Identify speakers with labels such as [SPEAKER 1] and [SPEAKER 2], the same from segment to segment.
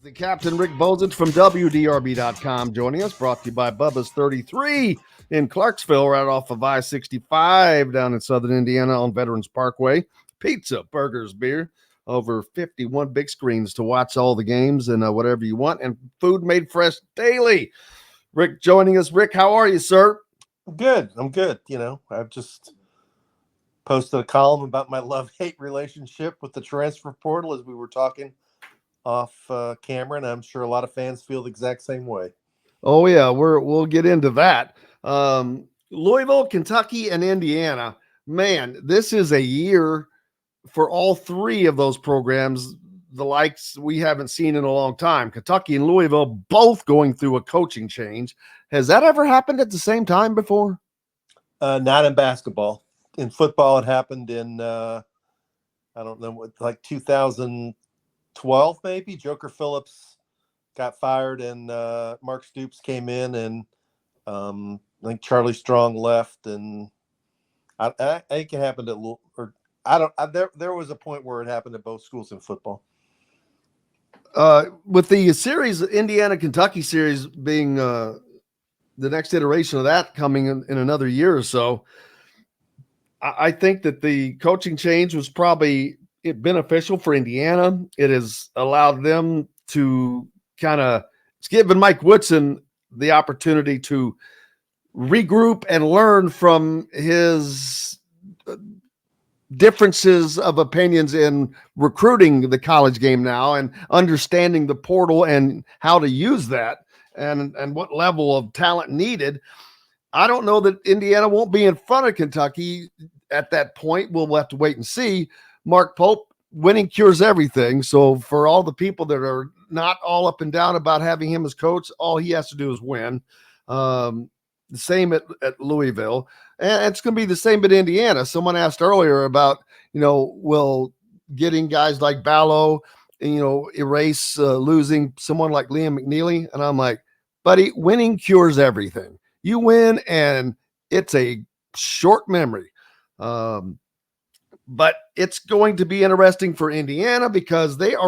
[SPEAKER 1] The Captain Rick Bozich from WDRB.com joining us, brought to you by Bubba's 33 in Clarksville, right off of I-65 down in southern Indiana on Veterans Parkway. Pizza, burgers, beer, over 51 big screens to watch all the games and whatever you want, and food made fresh daily. Rick joining us. Rick, how are you, sir?
[SPEAKER 2] Good. I'm good. I've just posted a column about my love-hate relationship with the transfer portal as we were talking off camera, and I'm sure a lot of fans feel the exact same way.
[SPEAKER 1] Oh yeah, we'll get into that. Louisville, Kentucky, and Indiana. Man, this is a year for all three of those programs, the likes we haven't seen in a long time. Kentucky and Louisville both going through a coaching change. Has that ever happened at the same time before?
[SPEAKER 2] Not in basketball. In football, it happened in I don't know what, like 2012 maybe. Joker Phillips got fired and Mark Stoops came in, and I think Charlie Strong left, and I think it happened at or I don't. There was a point where it happened at both schools in football.
[SPEAKER 1] With the series, Indiana Kentucky series being the next iteration of that coming in another year or so, I think that the coaching change was probably beneficial for Indiana. It has allowed them to it's given Mike Woodson the opportunity to regroup and learn from his differences of opinions in recruiting the college game now and understanding the portal and how to use that and what level of talent needed. I don't know that Indiana won't be in front of Kentucky at that point. We'll have to wait and see. Mark Pope, winning cures everything. So for all the people that are not all up and down about having him as coach, all he has to do is win. The same at Louisville. And it's going to be the same at Indiana. Someone asked earlier about, will getting guys like Ballo, erase losing someone like Liam McNeely. And I'm like, buddy, winning cures everything. You win, and it's a short memory. But it's going to be interesting for Indiana because they're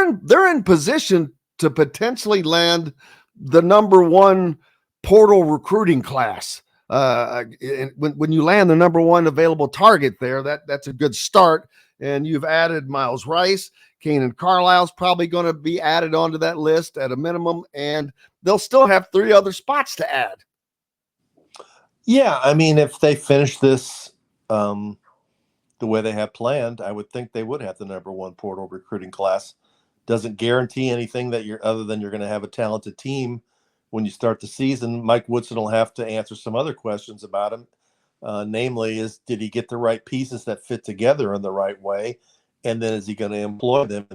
[SPEAKER 1] in position to potentially land the number one portal recruiting class. When you land the number one available target there, that's a good start. And you've added Miles Rice. Kanan Carlisle's probably going to be added onto that list at a minimum, and they'll still have three other spots to add.
[SPEAKER 2] Yeah, I mean, if they finish this the way they have planned, I would think they would have the number one portal recruiting class. Doesn't guarantee anything that other than you're going to have a talented team when you start the season. Mike Woodson will have to answer some other questions about him. Namely, did he get the right pieces that fit together in the right way? And then is he going to employ them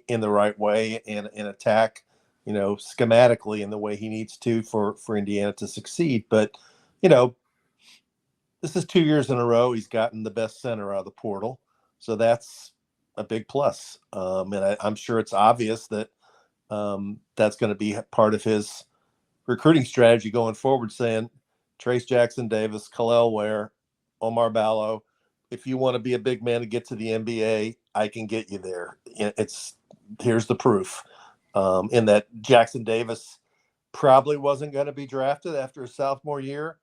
[SPEAKER 2] in the right way and attack, schematically in the way he needs to for Indiana to succeed? But, this is 2 years in a row he's gotten the best center out of the portal. So that's a big plus. And I'm sure it's obvious that that's going to be part of his recruiting strategy going forward, saying Trace Jackson Davis, Khalil Ware, Oumar Ballo, if you want to be a big man to get to the NBA, I can get you there. Here's the proof. In that Jackson Davis probably wasn't going to be drafted after his sophomore year.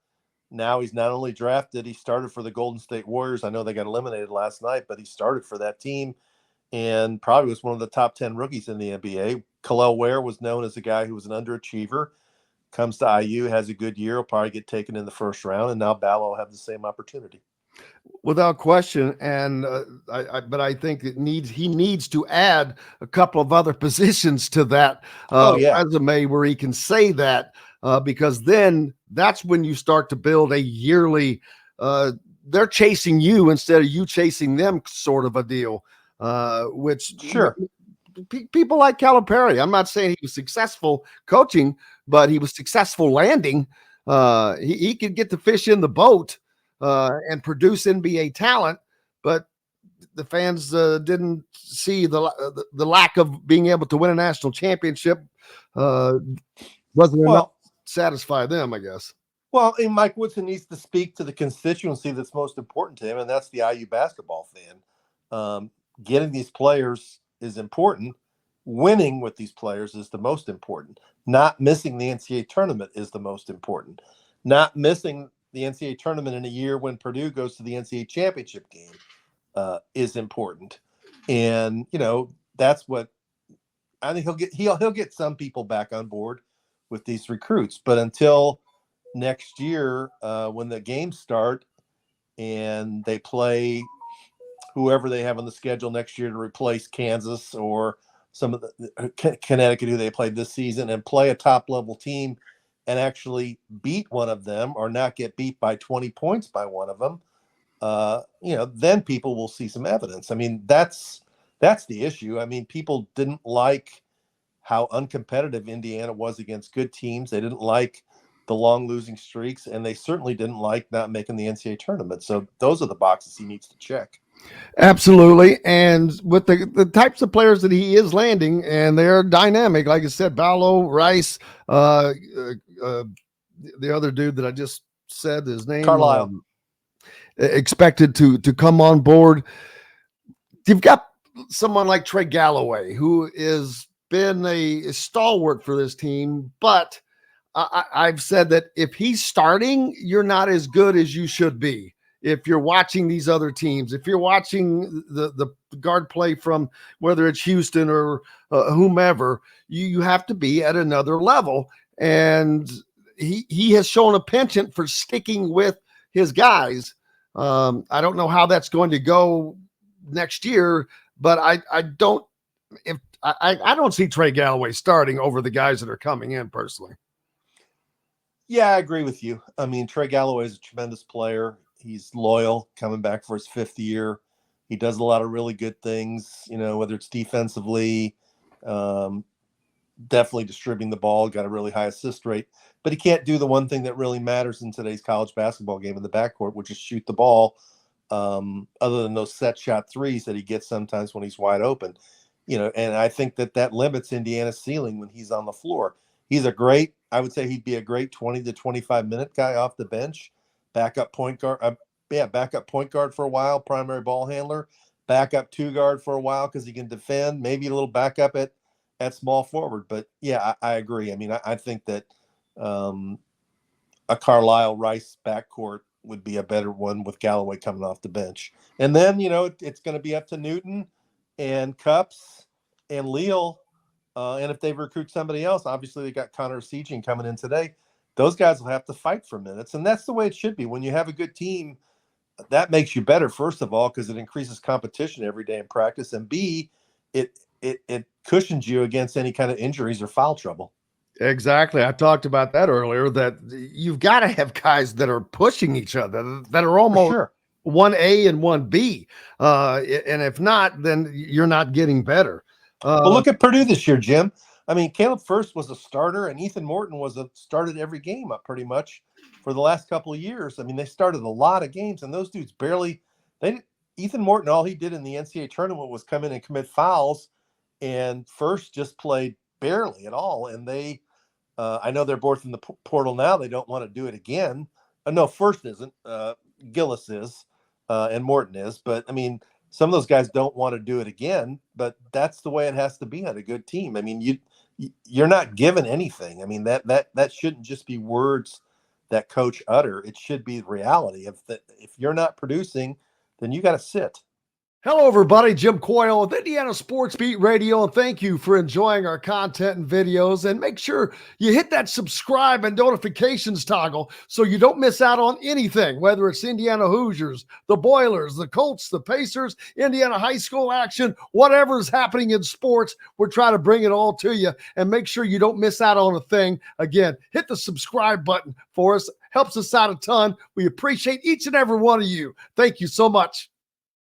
[SPEAKER 2] Now he's not only drafted, he started for the Golden State Warriors. I know they got eliminated last night, but he started for that team and probably was one of the top 10 rookies in the NBA. Khalil Ware was known as a guy who was an underachiever. Comes to IU, has a good year, will probably get taken in the first round, and now Ballo will have the same opportunity.
[SPEAKER 1] Without question, and but I think he needs to add a couple of other positions to that resume where he can say that, because then that's when you start to build a yearly. They're chasing you instead of you chasing them, sort of a deal. Which
[SPEAKER 2] sure.
[SPEAKER 1] People like Calipari. I'm not saying he was successful coaching, but he was successful landing. He could get the fish in the boat and produce NBA talent, but the fans didn't see the lack of being able to win a national championship. Wasn't enough to satisfy them, I guess.
[SPEAKER 2] Well, and Mike Woodson needs to speak to the constituency that's most important to him, and that's the IU basketball fan. Getting these players is important, winning with these players is the most important. Not missing the NCAA tournament is the most important. Not missing the NCAA tournament in a year when Purdue goes to the NCAA championship game is important. And, that's what I think he'll get some people back on board with these recruits. But until next year, when the games start and they play whoever they have on the schedule next year to replace Kansas or some of the Connecticut who they played this season, and play a top level team and actually beat one of them or not get beat by 20 points by one of them, then people will see some evidence. I mean, that's the issue. I mean, people didn't like how uncompetitive Indiana was against good teams. They didn't like the long losing streaks, and they certainly didn't like not making the NCAA tournament. So those are the boxes he needs to check.
[SPEAKER 1] Absolutely. And with the types of players that he is landing, and they're dynamic, like I said, Ballo, Rice, the other dude that I just said his name,
[SPEAKER 2] Carlisle,
[SPEAKER 1] expected to come on board. You've got someone like Trey Galloway, who has been a stalwart for this team, but I've said that if he's starting, you're not as good as you should be. If you're watching these other teams, if you're watching the guard play from whether it's Houston or whomever, you have to be at another level. And he has shown a penchant for sticking with his guys. I don't know how that's going to go next year, but I don't see Trey Galloway starting over the guys that are coming in personally.
[SPEAKER 2] Yeah, I agree with you. I mean, Trey Galloway is a tremendous player. He's loyal, coming back for his 5th year. He does a lot of really good things, whether it's defensively, definitely distributing the ball, got a really high assist rate. But he can't do the one thing that really matters in today's college basketball game in the backcourt, which is shoot the ball, other than those set shot threes that he gets sometimes when he's wide open. And I think that limits Indiana's ceiling when he's on the floor. I would say he'd be a great 20 to 25 minute guy off the bench. Backup point guard, backup point guard for a while, primary ball handler, backup 2 guard for a while because he can defend, maybe a little backup at small forward. But yeah, I agree. I mean, I think that a Carlisle Rice backcourt would be a better one with Galloway coming off the bench. And then, it's going to be up to Newton and Cups and Leal. And if they recruit somebody else, obviously they got Connor Segian coming in today. Those guys will have to fight for minutes. And that's the way it should be. When you have a good team, that makes you better, first of all, because it increases competition every day in practice. And B, it cushions you against any kind of injuries or foul trouble.
[SPEAKER 1] Exactly. I talked about that earlier, that you've got to have guys that are pushing each other, that are almost 1A and 1B. And if not, then you're not getting better.
[SPEAKER 2] But look at Purdue this year, Jim. I mean, Caleb First was a starter, and Ethan Morton started every game up pretty much for the last couple of years. I mean, they started a lot of games, and those dudes Ethan Morton, all he did in the NCAA tournament was come in and commit fouls, and First just played barely at all. And I know they're both in the portal now. They don't want to do it again. No, First isn't. Gillis is, and Morton is. But, I mean, some of those guys don't want to do it again, but that's the way it has to be on a good team. I mean, you're not given anything. I mean, that shouldn't just be words that coach utter. It should be reality. If you're not producing, then you got to sit.
[SPEAKER 1] Hello, everybody. Jim Coyle with Indiana Sports Beat Radio, and thank you for enjoying our content and videos. And make sure you hit that subscribe and notifications toggle so you don't miss out on anything, whether it's Indiana Hoosiers, the Boilers, the Colts, the Pacers, Indiana high school action, whatever's happening in sports. We're trying to bring it all to you, and make sure you don't miss out on a thing. Again, hit the subscribe button for us. Helps us out a ton. We appreciate each and every one of you. Thank you so much.